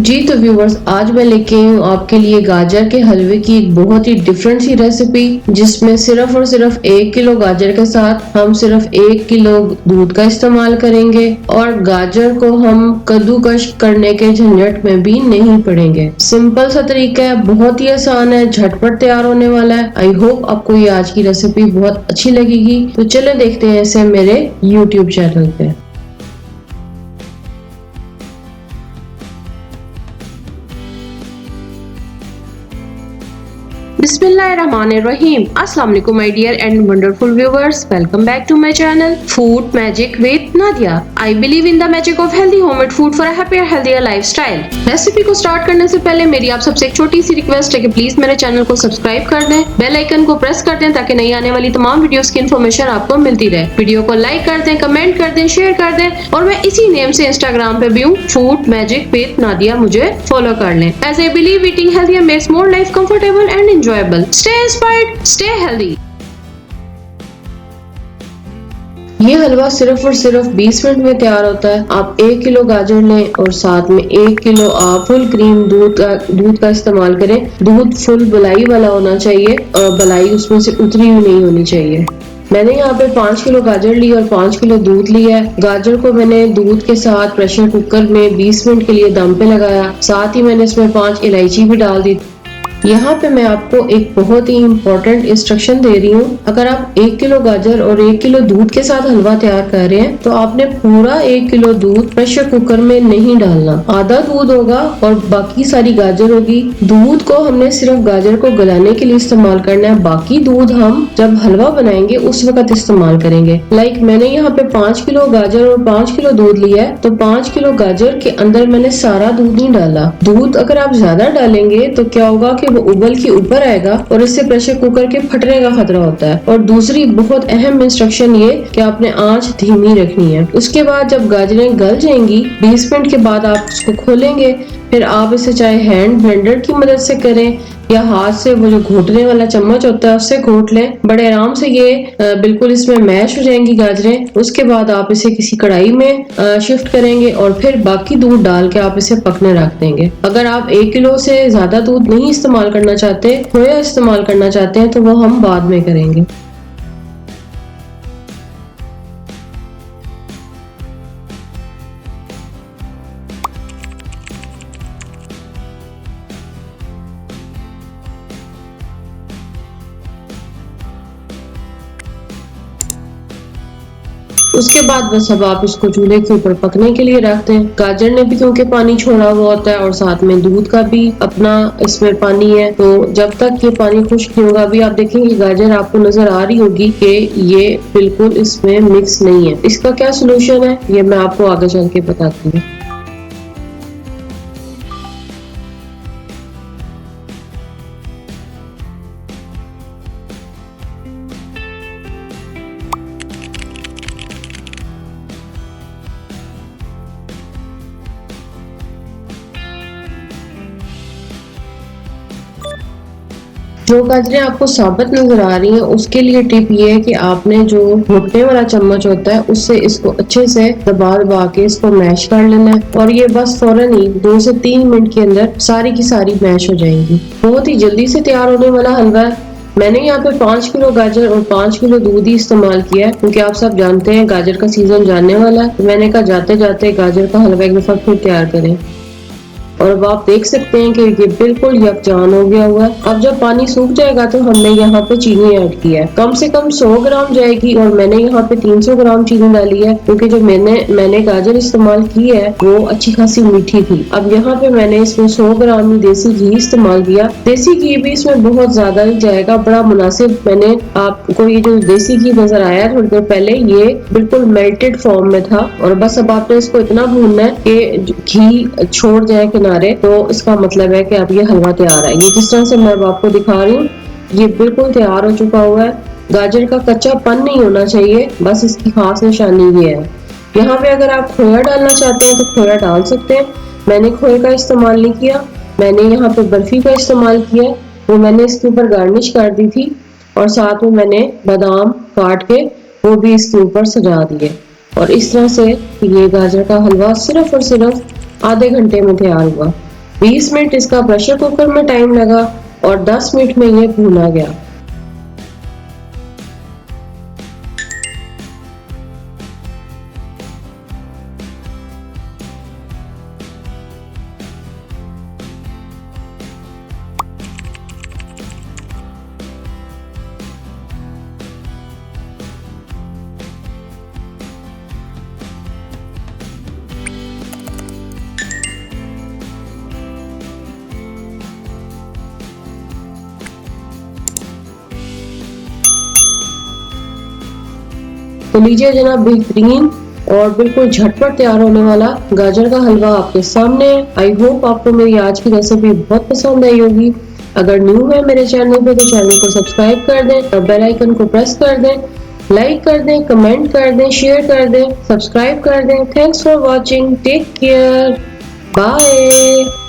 जी तो व्यूवर्स, आज मैं लेके आई हूँ आपके लिए गाजर के हलवे की एक बहुत ही डिफरेंट सी रेसिपी, जिसमें सिर्फ और सिर्फ 1 किलो गाजर के साथ हम सिर्फ 1 किलो दूध का इस्तेमाल करेंगे और गाजर को हम कद्दूकश करने के झंझट में भी नहीं पड़ेंगे। सिंपल सा तरीका है, बहुत ही आसान है, झटपट तैयार होने वाला है। आई होप आपको ये आज की रेसिपी बहुत अच्छी लगेगी। तो चले देखते हैं इसे मेरे YouTube चैनल पे। Bismillahirrahmanirrahim. Assalamu alaikum my dear and wonderful viewers. Welcome back to my channel Food Magic with Nadia. I believe in the magic of healthy homemade food for a happier healthier lifestyle. Recipe को start करने से पहले मेरी आप सबसे एक छोटी सी request है कि प्लीज मेरे चैनल को सब्सक्राइब कर दें, बेल आइकन को प्रेस कर दें ताकि नई आने वाली तमाम वीडियोस की इन्फॉर्मेशन आपको मिलती रहे। वीडियो को लाइक कर दें, कमेंट कर दें, शेयर कर दें और मैं इसी नेम से इंस्टाग्राम पे भी हूँ, फूड मैजिक विद नादिया, मुझे फॉलो कर लें। As I believe eating healthier makes more life comfortable and enjoyable. Stay inspired, stay healthy. ये हलवा सिर्फ और सिर्फ 20 मिनट में तैयार होता है। आप 1 किलो गाजर लें और साथ में 1 किलो आप फुल क्रीम दूध का इस्तेमाल करें। दूध फुल बलाई वाला होना चाहिए और बलाई उसमें से उतरी हुई नहीं होनी चाहिए। मैंने यहाँ पे 5 किलो गाजर ली और 5 किलो दूध लिया है। गाजर को मैंने दूध के साथ प्रेशर कुकर में 20 मिनट के लिए दम पे लगाया। साथ ही मैंने इसमें 5 इलायची भी डाल दी। यहाँ पे मैं आपको एक बहुत ही इम्पोर्टेंट इंस्ट्रक्शन दे रही हूँ। अगर आप 1 किलो गाजर और 1 किलो दूध के साथ हलवा तैयार कर रहे हैं तो आपने पूरा 1 किलो दूध प्रेशर कुकर में नहीं डालना। आधा दूध होगा और बाकी सारी गाजर होगी। दूध को हमने सिर्फ गाजर को गलाने के लिए इस्तेमाल करना है, बाकी दूध हम जब हलवा बनाएंगे उस वक्त इस्तेमाल करेंगे। मैंने यहाँ पे 5 किलो गाजर और 5 किलो दूध लिया है, तो 5 किलो गाजर के अंदर मैंने सारा दूध नहीं डाला। दूध अगर आप ज्यादा डालेंगे तो क्या होगा कि वो उबल के ऊपर आएगा और इससे प्रेशर कुकर के फटने का खतरा होता है। और दूसरी बहुत अहम इंस्ट्रक्शन ये कि आपने आंच धीमी रखनी है। उसके बाद जब गाजरें गल जाएंगी 20 मिनट के बाद आप उसको खोलेंगे। फिर आप इसे चाहे हैंड ब्लेंडर की मदद से करें या हाथ से, वो जो घोटने वाला चम्मच होता है उससे घोट लें। बड़े आराम से ये बिल्कुल इसमें मैश हो जाएंगी गाजरें। उसके बाद आप इसे किसी कढ़ाई में शिफ्ट करेंगे और फिर बाकी दूध डाल के आप इसे पकने रख देंगे। अगर आप 1 किलो से ज्यादा दूध नहीं इस्तेमाल करना चाहते, खोया इस्तेमाल करना चाहते हैं, तो वो हम बाद में करेंगे। उसके बाद बस अब आप इसको चूल्हे के ऊपर पकने के लिए रखते हैं। गाजर ने भी क्योंकि पानी छोड़ा हुआ होता है और साथ में दूध का भी अपना इसमें पानी है, तो जब तक ये पानी खुश्क नहीं होगा, अभी आप देखेंगे गाजर आपको नजर आ रही होगी कि ये बिल्कुल इसमें मिक्स नहीं है। इसका क्या सोल्यूशन है ये मैं आपको आगे चल के बताती हूँ। जो गाजरें आपको साबित नजर आ रही हैं उसके लिए टिप ये है कि आपने जो घुटने वाला चम्मच होता है उससे इसको अच्छे से दबा के इसको मैश कर लेना है और ये बस फौरन ही 2 से 3 मिनट के अंदर सारी की सारी मैश हो जाएंगी। बहुत ही जल्दी से तैयार होने वाला हलवा है। मैंने यहाँ पे 5 किलो गाजर और 5 किलो दूध ही इस्तेमाल किया है क्योंकि आप सब जानते हैं गाजर का सीजन जाने वाला है। मैंने कहा जाते जाते गाजर का हलवा एक दफा फिर तैयार करें। और अब आप देख सकते हैं कि ये बिल्कुल यकजान हो गया हुआ है। अब जब पानी सूख जाएगा तो हमने यहाँ पे चीनी ऐड किया है। कम से कम 100 ग्राम जाएगी और मैंने यहाँ पे 300 ग्राम चीनी डाली है क्योंकि जो मैंने गाजर इस्तेमाल की है वो अच्छी खासी मीठी थी। अब यहाँ पे मैंने इसमें 100 ग्राम ही देसी घी इस्तेमाल किया। देसी घी भी इसमें बहुत ज्यादा ही जाएगा, बड़ा मुनासिब। मैंने आपको ये जो देसी घी नजर आया थोड़ी देर पहले, ये बिल्कुल मेल्टेड फॉर्म में था। और बस अब आपने इसको इतना भूनना है कि घी छोड़ जाए तो इसका मतलब है कि अब ये हलवा तैयार है। ये जिस तरह से मैं आपको दिखा रही हूँ ये बिल्कुल तैयार हो चुका हुआ है। गाजर का कच्चापन नहीं होना चाहिए, बस इसकी खास निशानी ये है। यहाँ पे अगर आप खोया डालना चाहते हैं तो खोया डाल सकते हैं। मैंने खोए का इस्तेमाल नहीं किया, मैंने यहाँ पे बर्फी का इस्तेमाल किया। वो मैंने इसके ऊपर गार्निश कर दी थी और साथ में मैंने बादाम काट के वो भी इसके ऊपर सजा दिए। और इस तरह से ये गाजर का हलवा सिर्फ और सिर्फ आधे घंटे में तैयार हुआ। 20 मिनट इसका प्रेशर कुकर में टाइम लगा और 10 मिनट में ये भूना गया। तो लीजिए जनाब, बेहतरीन और बिल्कुल झटपट तैयार होने वाला गाजर का हलवा आपके सामने है। आई होप आपको मेरी आज की रेसिपी बहुत पसंद आई होगी। अगर न्यू है मेरे चैनल पे तो चैनल को सब्सक्राइब कर दें और बेल आइकन को प्रेस कर दें, लाइक कर दें, कमेंट कर दें, शेयर कर दें, सब्सक्राइब कर दें। Thanks for watching, take care, bye.